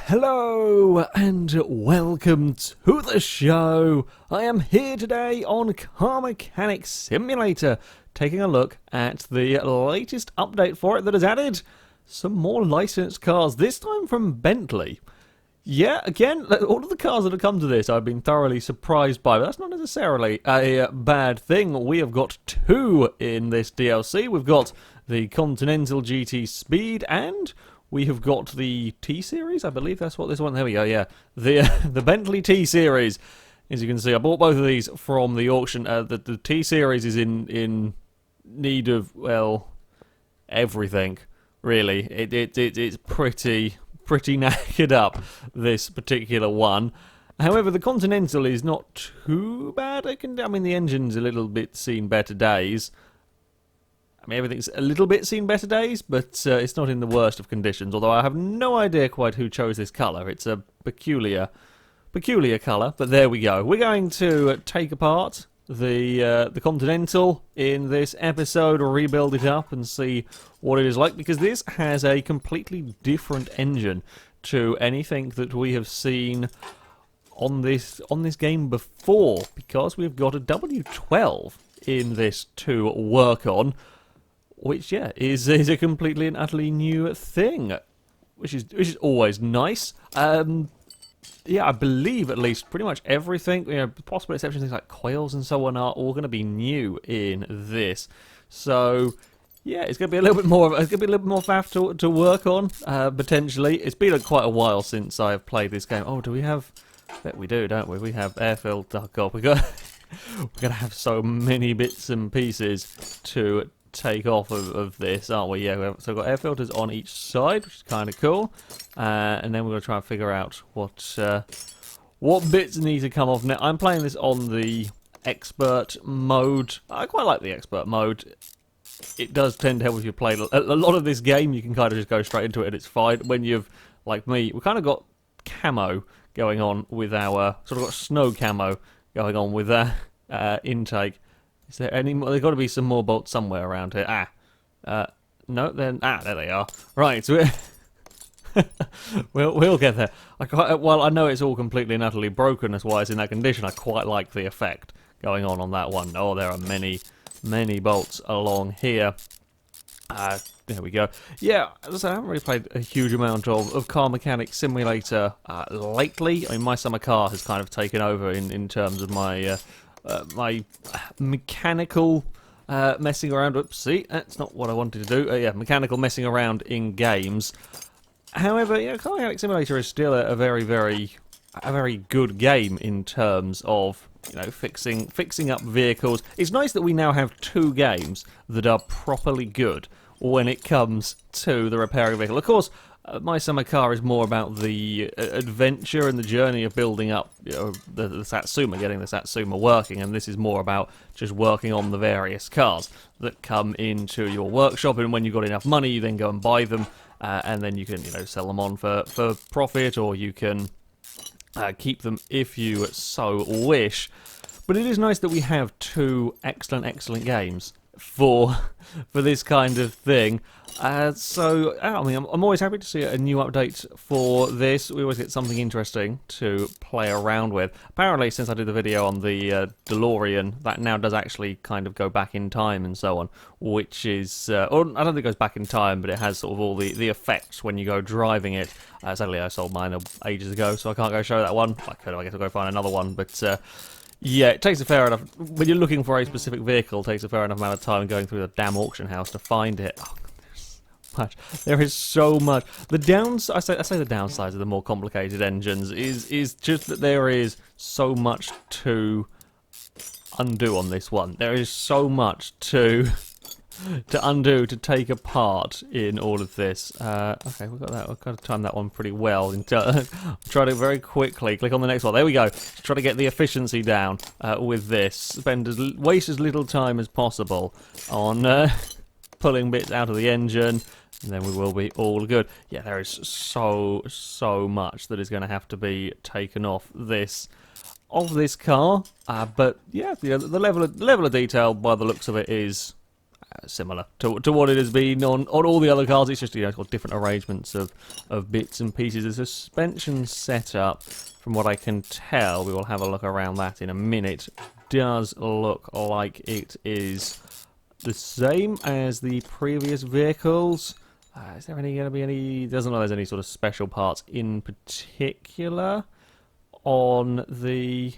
Hello and welcome to the show. I am here today on Car Mechanic Simulator, taking a look at the latest update for it that has added some more licensed cars, this time from Bentley. Yeah, again, all of the cars that have come to this I've been thoroughly surprised by, but that's not necessarily a bad thing. We have got two in this DLC. We've got the Continental GT Speed and we have got the T-Series, I believe that's what this one, there we go, yeah. The Bentley T-Series. As you can see, I bought both of these from the auction. The T-Series is in need of, well, everything, really. It's pretty knackered up, this particular one. However, the Continental is not too bad. I mean, the engine's a little bit seen better days. I mean, everything's a little bit seen better days, but it's not in the worst of conditions, although I have no idea quite who chose this colour. It's a peculiar colour, but there we go. We're going to take apart the Continental in this episode, rebuild it up and see what it is like, because this has a completely different engine to anything that we have seen on this game before, because we've got a W12 in this to work on, which, yeah, is a completely and utterly new thing, which is always nice. Yeah, I believe at least pretty much everything, you know, possible exceptions, things like coils and so on, are all going to be new in this. So, yeah, it's going to be a little bit more. It's going to be a little bit more faff to work on potentially. It's been quite a while since I've played this game. Oh, do we have? I bet we do, don't we? We have air-filled. Oh god, we're gonna have so many bits and pieces to take off of this, aren't we? Yeah, so we've got air filters on each side, which is kind of cool, and then we're going to try and figure out what bits need to come off. Now, I'm playing this on the expert mode. I quite like the expert mode. It does tend to help if you play a lot of this game. You can kind of just go straight into it and it's fine. When you've, like me, we kind of got camo going on with our, sort of got snow camo going on with our intake. Is there any more? There's got to be some more bolts somewhere around here. No, then there they are. Right, so we'll get there. Well, I know it's all completely and utterly broken as why it's in that condition. I quite like the effect going on that one. Oh, there are many bolts along here. There we go. Yeah, as I haven't really played a huge amount of Car Mechanic Simulator lately. I mean, my summer car has kind of taken over in terms of my my mechanical messing around. Oops, see, that's not what I wanted to do. Yeah, mechanical messing around in games. However, yeah, Car Mechanic Simulator is still a very good game in terms of, you know, fixing up vehicles. It's nice that we now have two games that are properly good when it comes to the repairing vehicle. Of course, my summer car is more about the adventure and the journey of building up, you know, the Satsuma, getting the Satsuma working, and this is more about just working on the various cars that come into your workshop, and when you've got enough money, you then go and buy them, and then you can, you know, sell them on for profit, or you can keep them if you so wish. But it is nice that we have two excellent games for this kind of thing. So, I mean, I'm always happy to see a new update for this. We always get something interesting to play around with. Apparently, since I did the video on the DeLorean, that now does actually kind of go back in time and so on, which is, or I don't think it goes back in time, but it has sort of all the effects when you go driving it. Sadly, I sold mine ages ago, so I can't go show that one. I could, I guess I'll go find another one, but yeah, it takes a fair enough, when you're looking for a specific vehicle, it takes a fair enough amount of time going through the damn auction house to find it. Oh, there is so much. The I say the downsides of the more complicated engines is just that there is so much to undo on this one. There is so much to undo, to take apart in all of this. Okay, we've got that. I've got to time that one pretty well. Try to very quickly click on the next one. There we go. Try to get the efficiency down with this. Waste as little time as possible on pulling bits out of the engine, and then we will be all good. Yeah, there is so much that is going to have to be taken off this car. But yeah, the level of detail by the looks of it is similar to what it has been on all the other cars. It's just, you know, it's got different arrangements of bits and pieces. The suspension setup, from what I can tell, we will have a look around that in a minute, does look like it is the same as the previous vehicles. Is there going to be any... Doesn't look like there's any sort of special parts in particular on the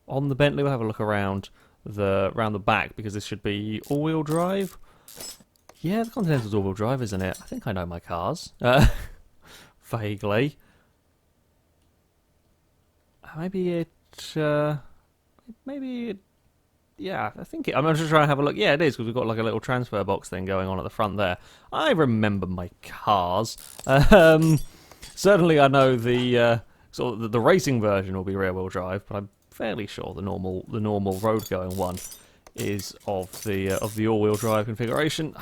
Bentley. We'll have a look around the back, because this should be all-wheel drive. Yeah, the Continental's all-wheel drive, isn't it? I think I know my cars. Vaguely. Maybe it... Yeah, I think I'm just trying to have a look. Yeah, it is, because we've got like a little transfer box thing going on at the front there. I remember my cars. Certainly I know the sort of the racing version will be rear-wheel drive, but I'm fairly sure the normal road-going one is of the all-wheel drive configuration.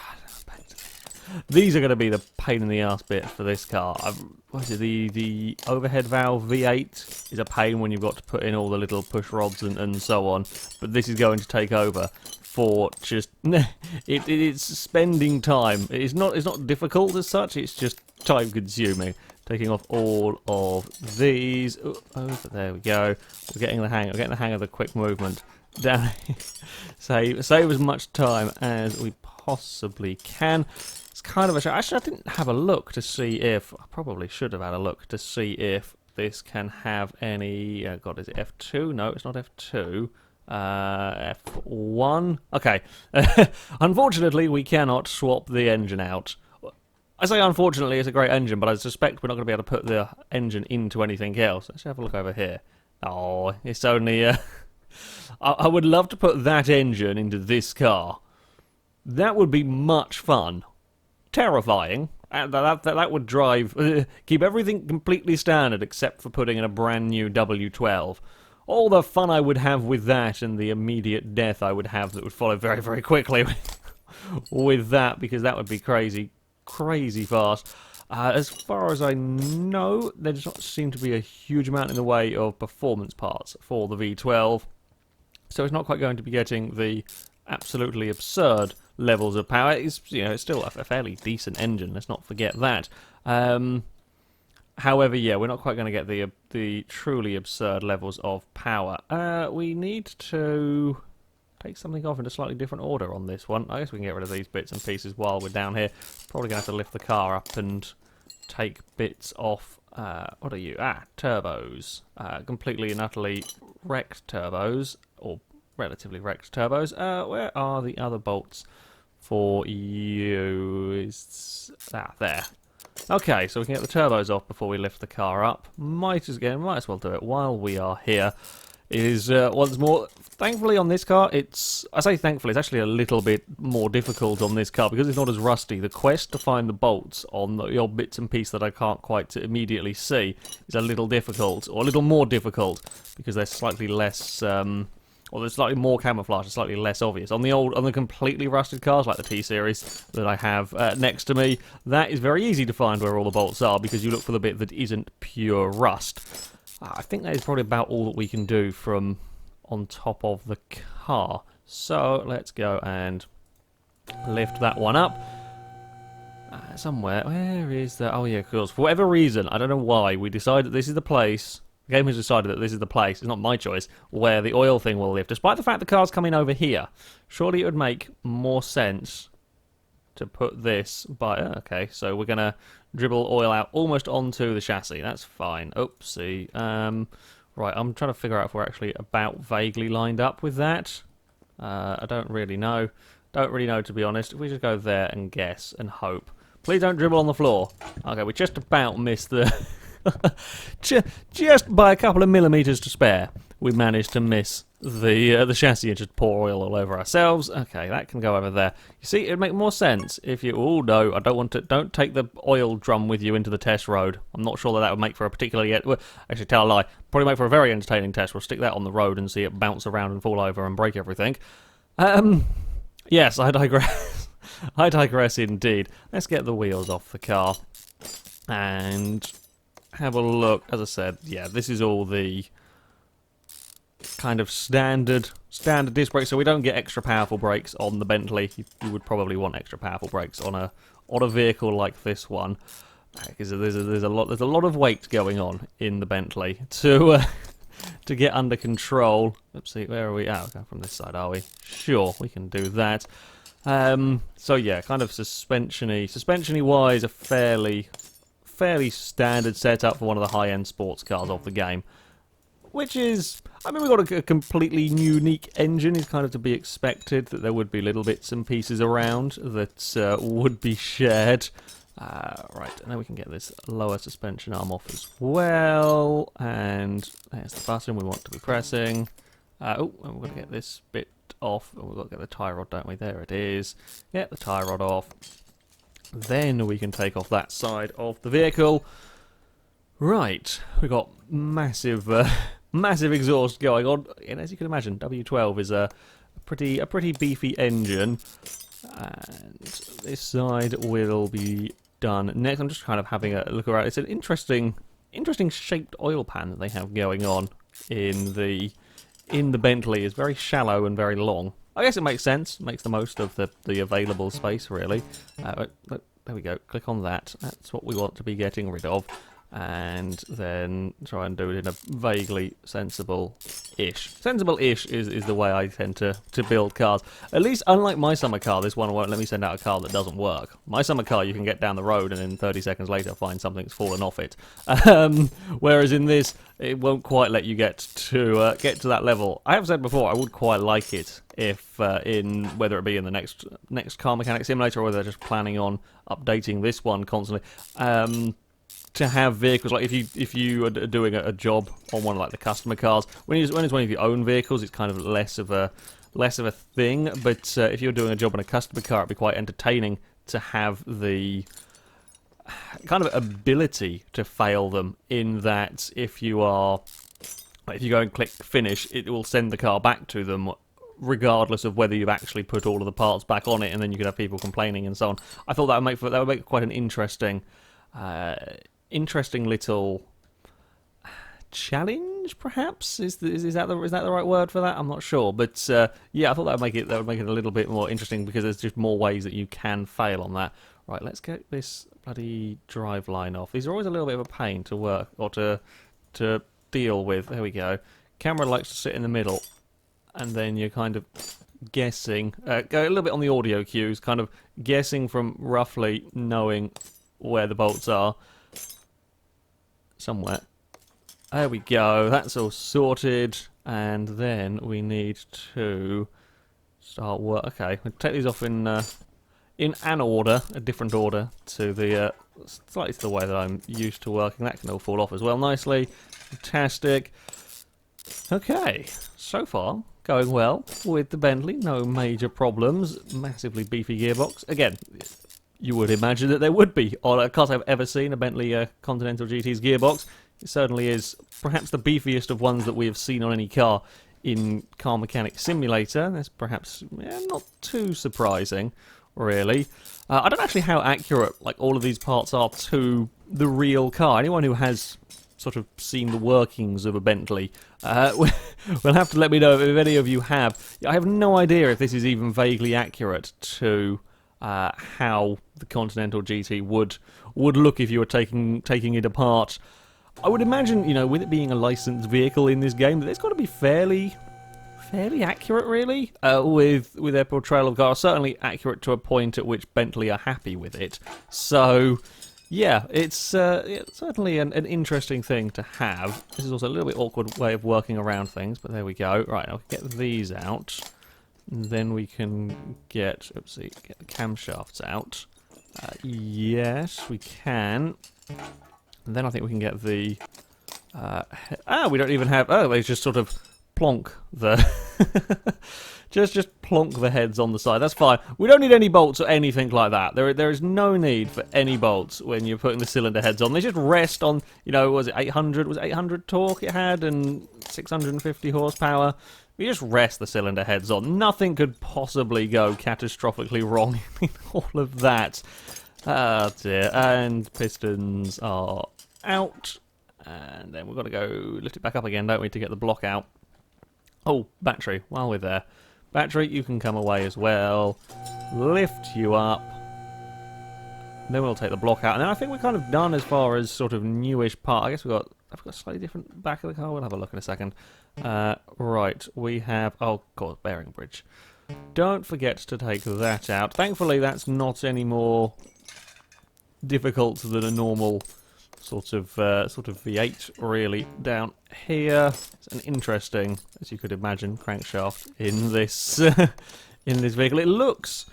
These are going to be the pain in the ass bit for this car. What is it? The overhead valve V8 is a pain when you've got to put in all the little push rods and so on. But this is going to take over for just it's spending time. It's not difficult as such. It's just time consuming. Taking off all of these. Over there we go. We're getting the hang of the quick movement. Down. Save as much time as we possibly can. It's kind of a shame. Actually, I didn't have a look to see if... I probably should have had a look to see if this can have any... God, is it F2? No, it's not F2. F1. Okay. Unfortunately, we cannot swap the engine out. I say unfortunately, it's a great engine, but I suspect we're not going to be able to put the engine into anything else. Let's have a look over here. Oh, it's only... I would love to put that engine into this car. That would be much fun. Terrifying. That would drive... keep everything completely standard except for putting in a brand new W12. All the fun I would have with that, and the immediate death I would have that would follow very, very quickly with that, because that would be crazy fast. As far as I know, there does not seem to be a huge amount in the way of performance parts for the V12, so it's not quite going to be getting the absolutely absurd levels of power. It's, you know, it's still a fairly decent engine, let's not forget that. However, yeah, we're not quite going to get the truly absurd levels of power. We need to take something off in a slightly different order on this one. I guess we can get rid of these bits and pieces while we're down here. Probably going to have to lift the car up and take bits off. What are you? Turbos. Completely and utterly wrecked turbos, or relatively wrecked turbos. Where are the other bolts for you? Is that there? Okay, so we can get the turbos off before we lift the car up. Might as well do it while we are here. It is, once more, thankfully on this car, I say thankfully, it's actually a little bit more difficult on this car because it's not as rusty. The quest to find the bolts on the odd bits and pieces that I can't quite immediately see is a little difficult, or a little more difficult, because they're slightly less, or they're slightly more camouflage and slightly less obvious. On the completely rusted cars, like the T-Series that I have next to me, that is very easy to find where all the bolts are, because you look for the bit that isn't pure rust. I think that is probably about all that we can do from on top of the car. So let's go and lift that one up. Somewhere. Where is that? Oh yeah, of course. For whatever reason, I don't know why, we decided that this is the place. The game has decided that this is the place. It's not my choice, where the oil thing will lift. Despite the fact the car's coming over here, surely it would make more sense to put this by... okay, so we're going to dribble oil out almost onto the chassis. That's fine. Oopsie. Right, I'm trying to figure out if we're actually about vaguely lined up with that. I don't really know. Don't really know, to be honest. If we just go there and guess and hope. Please don't dribble on the floor. Okay, we just about missed the... just by a couple of millimeters to spare, we managed to miss the chassis and just pour oil all over ourselves. Okay, that can go over there. You see, it'd make more sense if you... Oh no, I don't want to... Don't take the oil drum with you into the test road. I'm not sure that would make for a particularly... Well, actually, tell a lie. Probably make for a very entertaining test. We'll stick that on the road and see it bounce around and fall over and break everything. Yes, I digress. I digress indeed. Let's get the wheels off the car and have a look. As I said, yeah, this is all the kind of standard disc brakes, so we don't get extra powerful brakes on the Bentley. You would probably want extra powerful brakes on a vehicle like this one, because there's a lot of weight going on in the Bentley to to get under control. Let's see, where are we? Oh, okay, from this side, are we? Sure, we can do that. So yeah, kind of suspensiony wise, a fairly standard setup for one of the high-end sports cars of the game. Which is, I mean, we've got a completely unique engine. It's kind of to be expected that there would be little bits and pieces around that would be shared. Right, and then we can get this lower suspension arm off as well. And there's the button we want to be pressing. Oh, and we've got to get this bit off. And we've got to get the tie rod, don't we? There it is. Get the tie rod off. Then we can take off that side of the vehicle. Right, we've got massive exhaust going on, and as you can imagine, W12 is a pretty beefy engine. And this side will be done next. I'm just kind of having a look around. It's an interesting shaped oil pan that they have going on in the Bentley. It's very shallow and very long. I guess it makes sense. Makes the most of the available space, really. There we go. Click on that. That's what we want to be getting rid of. And then try and do it in a vaguely sensible-ish. Sensible-ish is the way I tend to build cars. At least, unlike my summer car, this one won't let me send out a car that doesn't work. My summer car, you can get down the road and in 30 seconds later find something's fallen off it. Whereas in this, it won't quite let you get to that level. I have said before, I would quite like it if, whether it be in the next car mechanic simulator or whether they're just planning on updating this one constantly. To have vehicles like if you are doing a job on one of like the customer cars, when it's one of your own vehicles, it's kind of less of a thing. But if you're doing a job on a customer car, it'd be quite entertaining to have the kind of ability to fail them. In that, if you go and click finish, it will send the car back to them, regardless of whether you've actually put all of the parts back on it, and then you could have people complaining and so on. I thought that would make quite an interesting little challenge, perhaps. Is that the right word for that? I'm not sure, but yeah, I thought that would make it a little bit more interesting because there's just more ways that you can fail on that. Right, let's get this bloody drive line off. These are always a little bit of a pain to work or to deal with. There we go. Camera likes to sit in the middle, and then you're kind of guessing. Go a little bit on the audio cues, kind of guessing from roughly knowing where the bolts are. Somewhere. There we go. That's all sorted. And then we need to start work. Okay, we'll take these off in an order, a different order to the slightly to the way that I'm used to working. That can all fall off as well nicely. Fantastic. Okay, so far going well with the Bentley. No major problems. Massively beefy gearbox. Again, you would imagine that there would be on a car I've ever seen, a Bentley Continental GT's gearbox. It certainly is perhaps the beefiest of ones that we have seen on any car in Car Mechanic Simulator. That's perhaps not too surprising, really. I don't know actually how accurate like all of these parts are to the real car. Anyone who has sort of seen the workings of a Bentley will have to let me know if any of you have. I have no idea if this is even vaguely accurate to how the Continental GT would look if you were taking it apart. I would imagine, with it being a licensed vehicle in this game, that it's got to be fairly accurate, really, with their portrayal of cars. Certainly accurate to a point at which Bentley are happy with it. So, yeah, it's certainly an interesting thing to have. This is also a little bit awkward way of working around things, but there we go. Right, I'll get these out. And then we can get the camshafts out. Yes, we can. And then I think we can get the... we don't even have... Oh, they just sort of plonk the... just plonk the heads on the side. That's fine. We don't need any bolts or anything like that. There is no need for any bolts when you're putting the cylinder heads on. They just rest on, was it 800? Was it 800 torque it had and 650 horsepower? You just rest the cylinder heads on. Nothing could possibly go catastrophically wrong in all of that. Ah, dear. And pistons are out. And then we've got to go lift it back up again, don't we, to get the block out. Oh, battery, while we're there. Battery, you can come away as well. Lift you up. Then we'll take the block out. And then I think we're kind of done as far as sort of newish part. I guess I've got a slightly different back of the car. We'll have a look in a second. Right, we have... Oh, God, bearing bridge. Don't forget to take that out. Thankfully, that's not any more difficult than a normal sort of V8, really. Down here, it's an interesting, as you could imagine, crankshaft in this in this vehicle. It looks...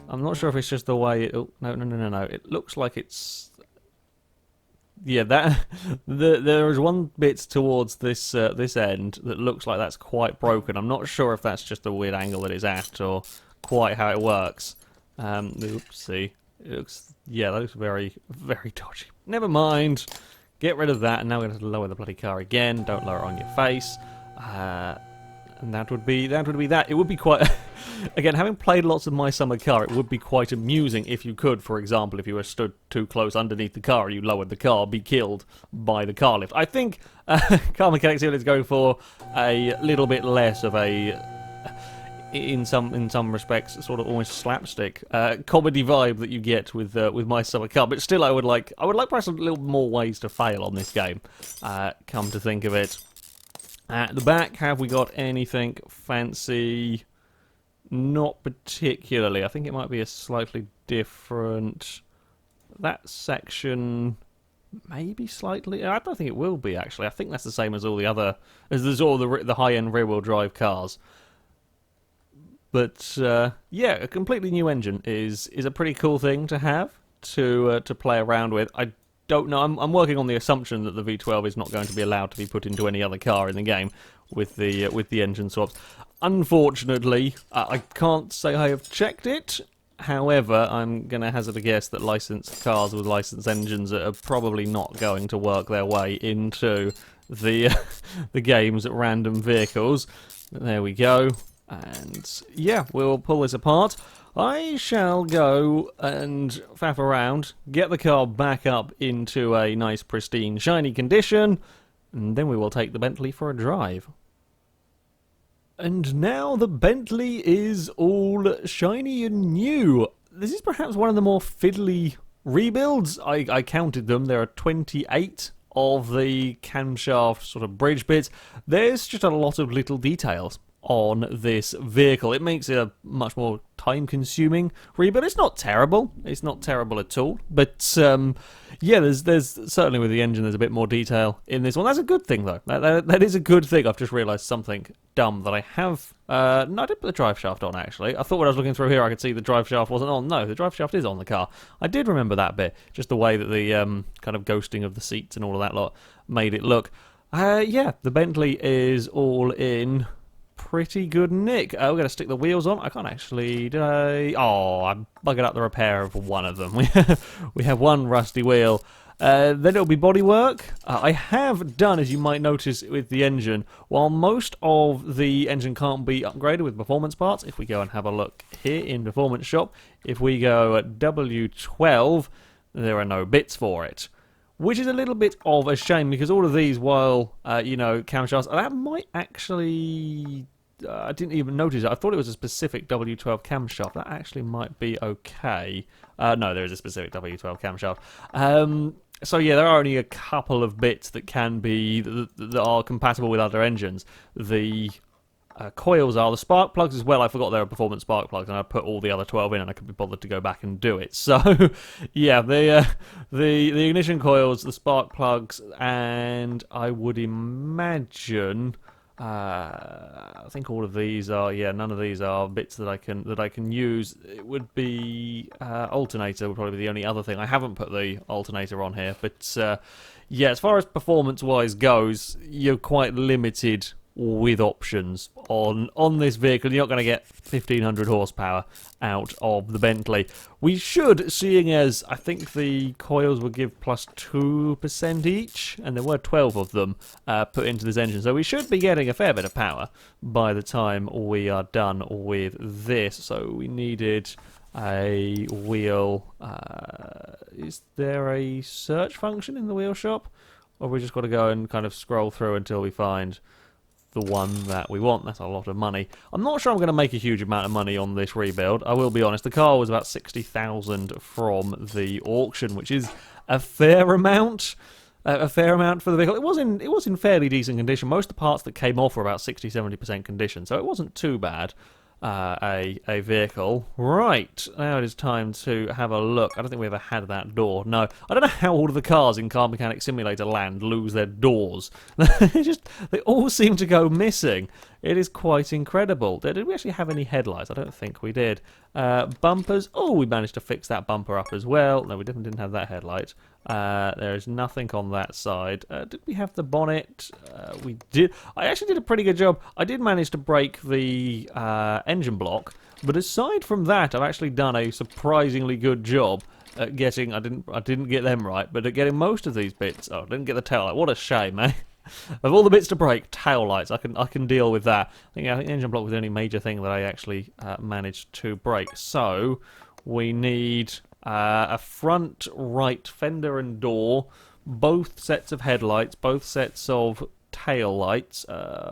I'm not sure if it's just the way it... Oh, no. It looks like it's... Yeah, that... there is one bit towards this this end that looks like that's quite broken. I'm not sure if that's just the weird angle that it's at or quite how it works. Oopsie. It looks... Yeah, that looks very, very dodgy. Never mind. Get rid of that, and now we're going to lower the bloody car again. Don't lower it on your face. And that would be that. It would be quite... Again, having played lots of My Summer Car, it would be quite amusing if you could, for example, if you were stood too close underneath the car, you lowered the car, be killed by the car lift. I think Car Mechanics is going for a little bit less of a, in some respects, sort of almost slapstick comedy vibe that you get with My Summer Car. But still, I would like perhaps a little more ways to fail on this game. Come to think of it. At the back, have we got anything fancy? Not particularly. I think it might be a slightly different... That section... Maybe slightly... I don't think it will be, actually. I think that's the same as all the other... As there's all the high-end rear-wheel drive cars. But, yeah, a completely new engine is a pretty cool thing to have, to play around with. I don't know. I'm working on the assumption that the V12 is not going to be allowed to be put into any other car in the game with the engine swaps. Unfortunately, I can't say I have checked it. However, I'm going to hazard a guess that licensed cars with licensed engines are probably not going to work their way into the the game's random vehicles. There we go. And yeah, we'll pull this apart. I shall go and faff around, get the car back up into a nice, pristine, shiny condition, and then we will take the Bentley for a drive. And now the Bentley is all shiny and new. This is perhaps one of the more fiddly rebuilds. I counted them. There are 28 of the camshaft sort of bridge bits. There's just a lot of little details on this vehicle. It makes it a much more time-consuming rebuild. It's not terrible. It's not terrible at all. But yeah, there's certainly with the engine there's a bit more detail in this one. That's a good thing though. That is a good thing. I've just realised something dumb that I have. No, I did put the drive shaft on actually. I thought when I was looking through here I could see the drive shaft wasn't on. No, the drive shaft is on the car. I did remember that bit. Just the way that the kind of ghosting of the seats and all of that lot made it look. Yeah, the Bentley is all in pretty good nick. We're going to stick the wheels on. I can't actually... Did I... Oh, I buggered up the repair of one of them. We have one rusty wheel. Then it'll be bodywork. I have done, as you might notice with the engine, while most of the engine can't be upgraded with performance parts, if we go and have a look here in Performance Shop, if we go at W12, there are no bits for it. Which is a little bit of a shame, because all of these, while, you know, camshafts, that might actually... I didn't even notice it. I thought it was a specific W12 camshaft. That actually might be okay. No, there is a specific W12 camshaft. So yeah, there are only a couple of bits that can be... that are compatible with other engines. The... coils are the spark plugs as well. I forgot there are performance spark plugs, and I put all the other 12 in, and I could be bothered to go back and do it. So, yeah, the ignition coils, the spark plugs, and I would imagine, I think all of these are, yeah, none of these are bits that I can use. It would be alternator would probably be the only other thing. I haven't put the alternator on here, but yeah, as far as performance-wise goes, you're quite limited with options on this vehicle. You're not going to get 1500 horsepower out of the Bentley. We should, seeing as I think the coils will give plus 2% each, and there were 12 of them put into this engine, so we should be getting a fair bit of power by the time we are done with this. So we needed a wheel. Is there a search function in the wheel shop, or we just got to go and kind of scroll through until we find the one that we want. That's a lot of money. I'm not sure I'm going to make a huge amount of money on this rebuild. I will be honest. The car was about 60,000 from the auction, which is a fair amount. A fair amount for the vehicle. It was in fairly decent condition. Most of the parts that came off were about 60-70% condition, so it wasn't too bad. A vehicle. Right, now it is time to have a look. I don't think we ever had that door. No, I don't know how all of the cars in Car Mechanic Simulator Land lose their doors. They all seem to go missing. It is quite incredible. Did we actually have any headlights? I don't think we did. Bumpers. Oh, we managed to fix that bumper up as well. No, we definitely didn't have that headlight. There is nothing on that side. Did we have the bonnet? We did. I actually did a pretty good job. I did manage to break the engine block, but aside from that, I've actually done a surprisingly good job at getting. I didn't get them right, but at getting most of these bits. Oh, I didn't get the tail light. What a shame, eh? Of all the bits to break, tail lights, I can deal with that. I think the engine block was the only major thing that I actually managed to break. So we need a front right fender and door, both sets of headlights, both sets of tail lights,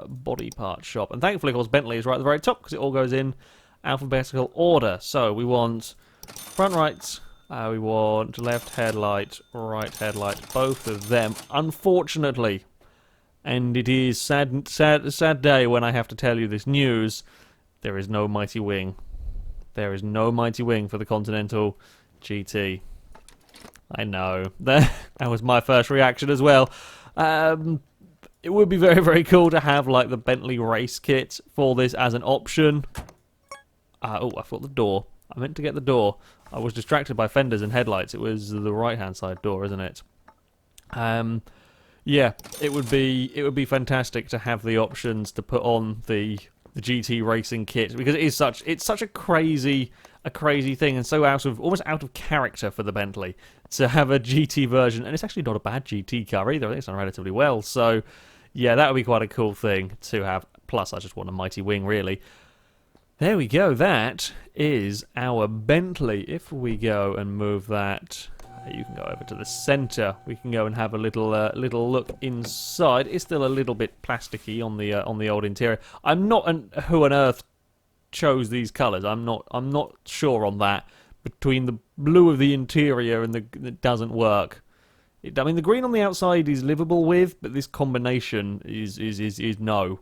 body part shop, and thankfully, of course, Bentley is right at the very top because it all goes in alphabetical order. So we want front right. We want left headlight, right headlight, both of them. Unfortunately. And it is sad day when I have to tell you this news. There is no mighty wing. There is no mighty wing for the Continental GT. I know. That was my first reaction as well. It would be very, very cool to have like the Bentley race kit for this as an option. Oh, I thought the door. I meant to get the door. I was distracted by fenders and headlights. It was the right-hand side door, isn't it? Yeah, it would be fantastic to have the options to put on the GT racing kit, because it's such a crazy thing, and so almost out of character for the Bentley to have a GT version, and it's actually not a bad GT car either. I think it's done relatively well. So yeah, that would be quite a cool thing to have. Plus, I just want a mighty wing, really. There we go. That is our Bentley. If we go and move that. You can go over to the centre. We can go and have a little look inside. It's still a little bit plasticky on the old interior. I'm not who on earth chose these colours. I'm not sure on that. Between the blue of the interior and it doesn't work. I mean, the green on the outside is livable with, but this combination is no.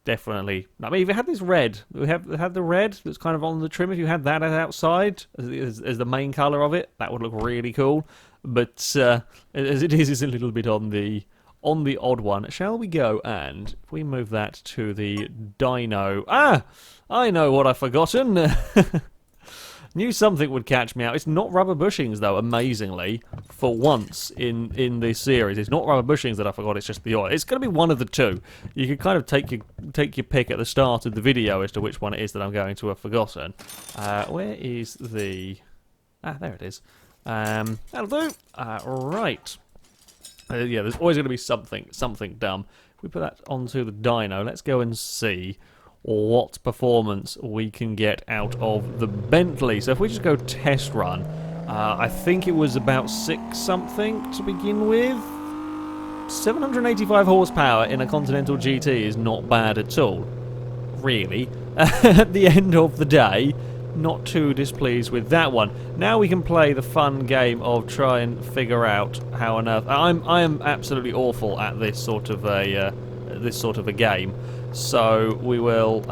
Definitely. I mean, if you had this red, we have the red that's kind of on the trim. If you had that outside as the main colour of it, that would look really cool. But as it is, it's a little bit on the odd one. Shall we go and if we move that to the dyno? Ah, I know what I've forgotten. Knew something would catch me out. It's not rubber bushings, though, amazingly, for once in this series. It's not rubber bushings that I forgot, it's just the oil. It's going to be one of the two. You can kind of take your pick at the start of the video as to which one it is that I'm going to have forgotten. Where is the... Ah, there it is. That'll do. Right. Yeah, there's always going to be something dumb. If we put that onto the dyno, let's go and see what performance we can get out of the Bentley. So if we just go test run, I think it was about 6 something to begin with. 785 horsepower in a Continental GT is not bad at all, really. At the end of the day, not too displeased with that one. Now we can play the fun game of try and figure out how on earth. I am absolutely awful at this sort of a game. So we will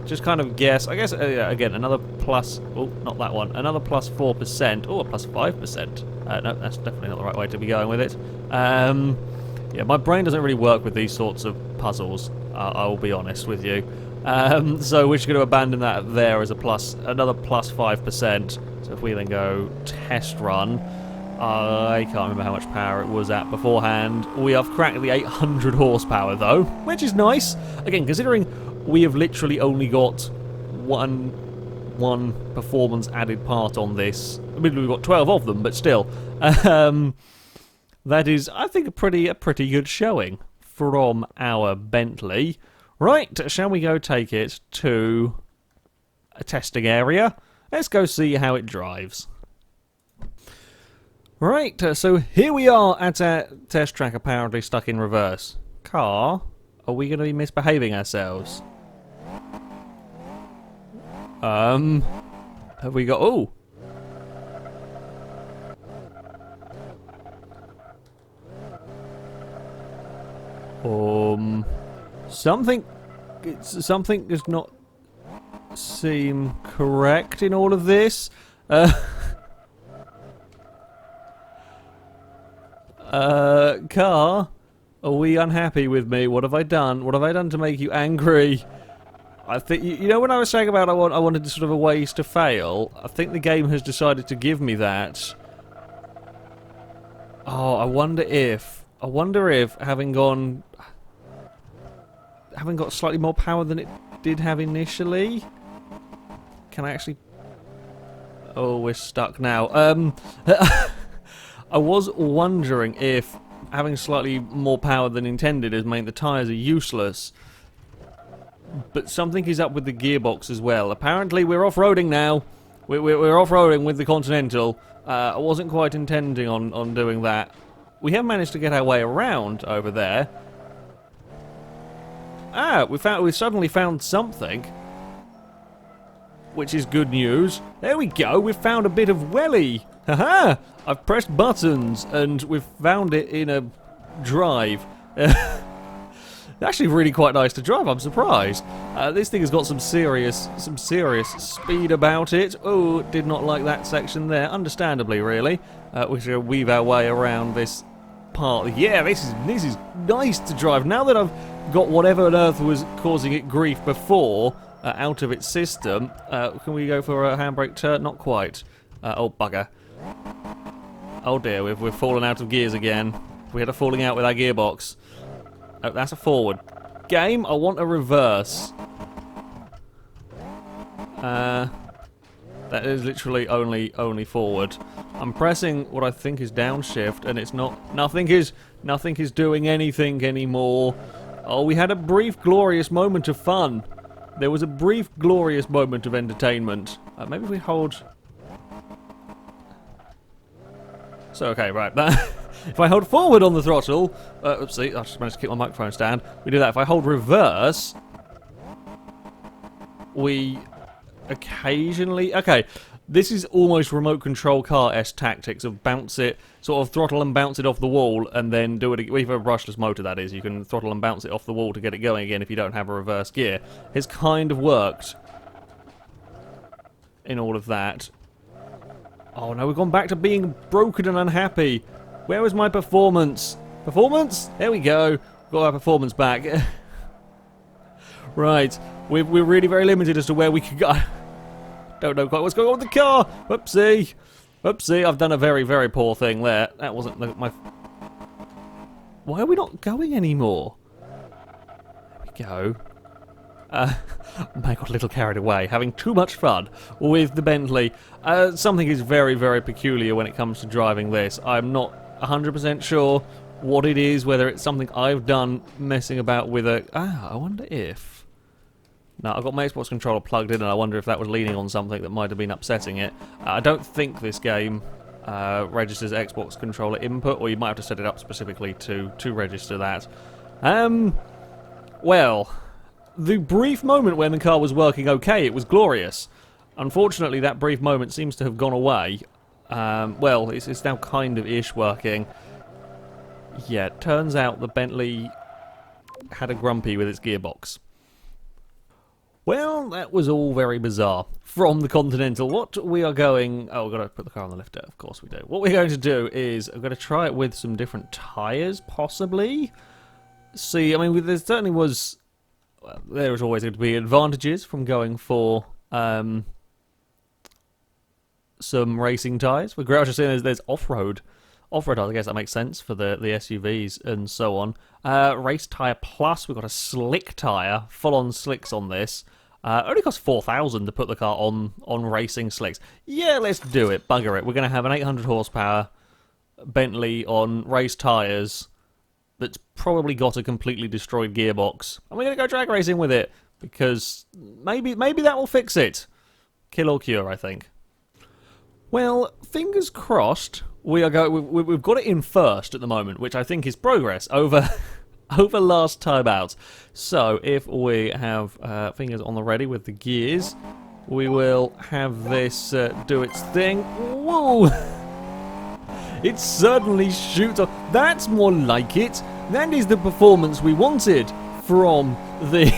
just kind of guess. I guess again another plus. Oh, not that one. Another plus 4%. Oh, a plus 5%. No, that's definitely not the right way to be going with it. Yeah, my brain doesn't really work with these sorts of puzzles. I will be honest with you. So we're just going to abandon that there as another plus 5%. So if we then go test run. I can't remember how much power it was at beforehand. We have cracked the 800 horsepower though, which is nice. Again, considering we have literally only got one performance added part on this. I mean, we've got 12 of them, but still. That is, I think, a pretty good showing from our Bentley. Right, shall we go take it to a testing area? Let's go see how it drives. Right, so here we are at our test track, apparently stuck in reverse. Car, Are we going to be misbehaving ourselves? Have we got... Oh! Something does not seem correct in all of this. Car, are we unhappy with me? What have I done? What have I done to make you angry? I think, you know when I was saying about I wanted sort of a ways to fail, I think the game has decided to give me that. Oh, I wonder if having got slightly more power than it did have initially, can I actually... Oh, we're stuck now. I was wondering if having slightly more power than intended has meant the tyres are useless. But something is up with the gearbox as well. Apparently we're off-roading now. We're off-roading with the Continental. I wasn't quite intending on doing that. We have managed to get our way around over there. Ah, we suddenly found something, which is good news. There we go, we've found a bit of welly. Haha! I've pressed buttons and we've found it in a drive. Actually really quite nice to drive, I'm surprised. This thing has got some serious speed about it. Oh, did not like that section there, understandably really. We should weave our way around this part. Yeah, this is nice to drive. Now that I've got whatever on earth was causing it grief before out of its system, can we go for a handbrake turn? Not quite. Oh, bugger. Oh dear, we've fallen out of gears again. We had a falling out with our gearbox. Oh, that's a forward. Game, I want a reverse. That is literally only forward. I'm pressing what I think is downshift, and it's not. Nothing is doing anything anymore. Oh, we had a brief, glorious moment of fun. There was a brief, glorious moment of entertainment. Maybe if we hold. So okay, right. If I hold forward on the throttle, oopsie, I just managed to keep my microphone stand. We do that. If I hold reverse, we occasionally... Okay, this is almost remote control car-esque tactics of bounce it, sort of throttle and bounce it off the wall, and then do it... With a brushless motor, that is. You can throttle and bounce it off the wall to get it going again if you don't have a reverse gear. It's kind of worked in all of that. Oh no, we've gone back to being broken and unhappy. Where was my performance? Performance? There we go. Got our performance back. Right. We're really very limited as to where we can go. Don't know quite what's going on with the car. Whoopsie. Whoopsie. I've done a very, very poor thing there. That wasn't my... Why are we not going anymore? There we go. I got a little carried away, having too much fun with the Bentley. Something is very, very peculiar when it comes to driving this. I'm not 100% sure what it is, whether it's something I've done messing about with a... I wonder if... No, I've got my Xbox controller plugged in and I wonder if that was leaning on something that might have been upsetting it. I don't think this game registers Xbox controller input, or you might have to set it up specifically to register that. Well... The brief moment when the car was working okay, it was glorious. Unfortunately, that brief moment seems to have gone away. Well, it's now kind of ish working. Yeah, it turns out the Bentley had a grumpy with its gearbox. Well, that was all very bizarre. From the Continental, what we are going... Oh, we've got to put the car on the lifter, of course we do. What we're going to do is, I'm going to try it with some different tyres, possibly. See, I mean, there certainly was... Well, there is always going to be advantages from going for some racing tyres. We're actually saying there's off-road. Off-road tyres, I guess that makes sense for the SUVs and so on. Race tyre plus, we've got a slick tyre, full-on slicks on this. Only costs 4,000 to put the car on racing slicks. Yeah, let's do it. Bugger it. We're going to have an 800 horsepower Bentley on race tyres that's probably got a completely destroyed gearbox. And we're going to go drag racing with it, because maybe that will fix it. Kill or cure, I think. Well, fingers crossed, we've got it in first at the moment, which I think is progress over over last time out. So if we have fingers on the ready with the gears, we will have this do its thing. Whoa! It certainly shoots off. That's more like it. That is the performance we wanted from the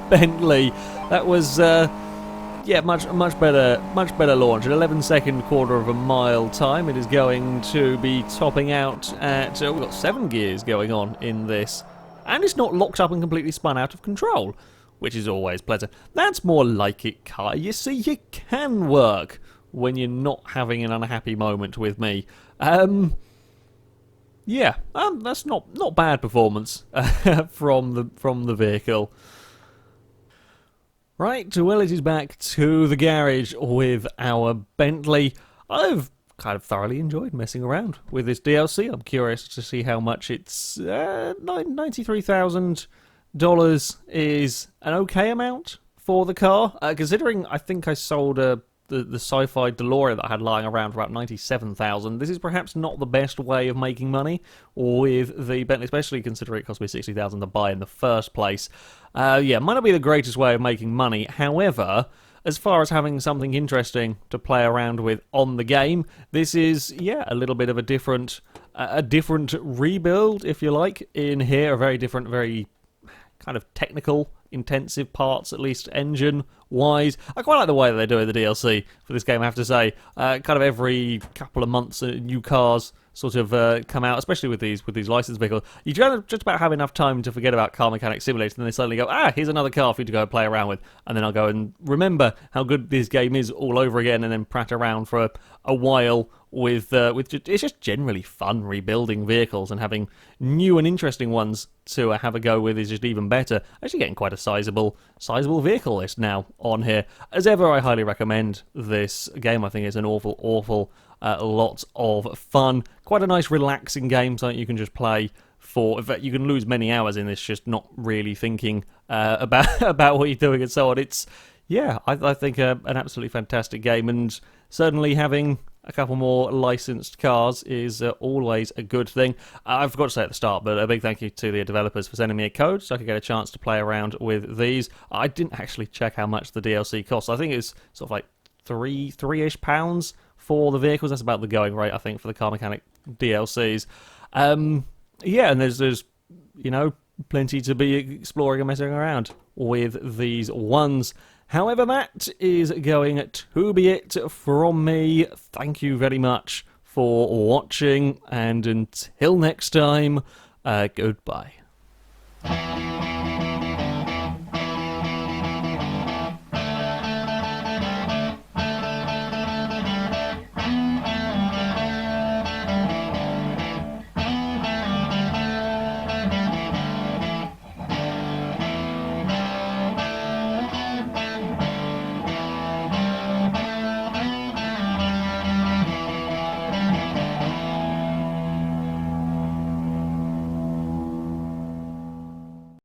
Bentley. That was, yeah, much better launch. An 11-second quarter of a mile time. It is going to be topping out at. We've got 7 gears going on in this, and it's not locked up and completely spun out of control, which is always pleasant. That's more like it, car. You see, you can work when you're not having an unhappy moment with me. Yeah, that's not bad performance from the vehicle. Right, well, it is back to the garage with our Bentley. I've kind of thoroughly enjoyed messing around with this DLC. I'm curious to see how much it's $93,000 is an okay amount for the car, considering I think I sold the sci-fi DeLorean that I had lying around for about $97,000. This is perhaps not the best way of making money with the Bentley, especially considering it cost me $60,000 to buy in the first place. Yeah, might not be the greatest way of making money. However, as far as having something interesting to play around with on the game, this is, yeah, a little bit of a different rebuild, if you like, in here. A very different, very kind of technical, intensive parts, at least engine-wise. I quite like the way that they're doing the DLC for this game, I have to say. Kind of every couple of months, new cars sort of come out, especially with these licensed vehicles. You just about have enough time to forget about Car Mechanic Simulator, and then they suddenly go, here's another car for you to go play around with. And then I'll go and remember how good this game is all over again, and then prat around for a while with it's just generally fun rebuilding vehicles, and having new and interesting ones to have a go with is just even better. Actually getting quite a sizable vehicle list now on here. As ever, I highly recommend this game. I think it's an awful lot of fun. Quite a nice relaxing game, something you can just play for. In fact, you can lose many hours in this just not really thinking about what you're doing and so on. It's, yeah, I think an absolutely fantastic game, and certainly having a couple more licensed cars is always a good thing. I forgot to say at the start, but a big thank you to the developers for sending me a code so I could get a chance to play around with these. I didn't actually check how much the DLC costs. I think it's sort of like three-ish pounds for the vehicles. That's about the going rate, I think, for the Car Mechanic DLCs. Yeah, and there's plenty to be exploring and messing around with these ones. However, that is going to be it from me. Thank you very much for watching, and until next time, goodbye.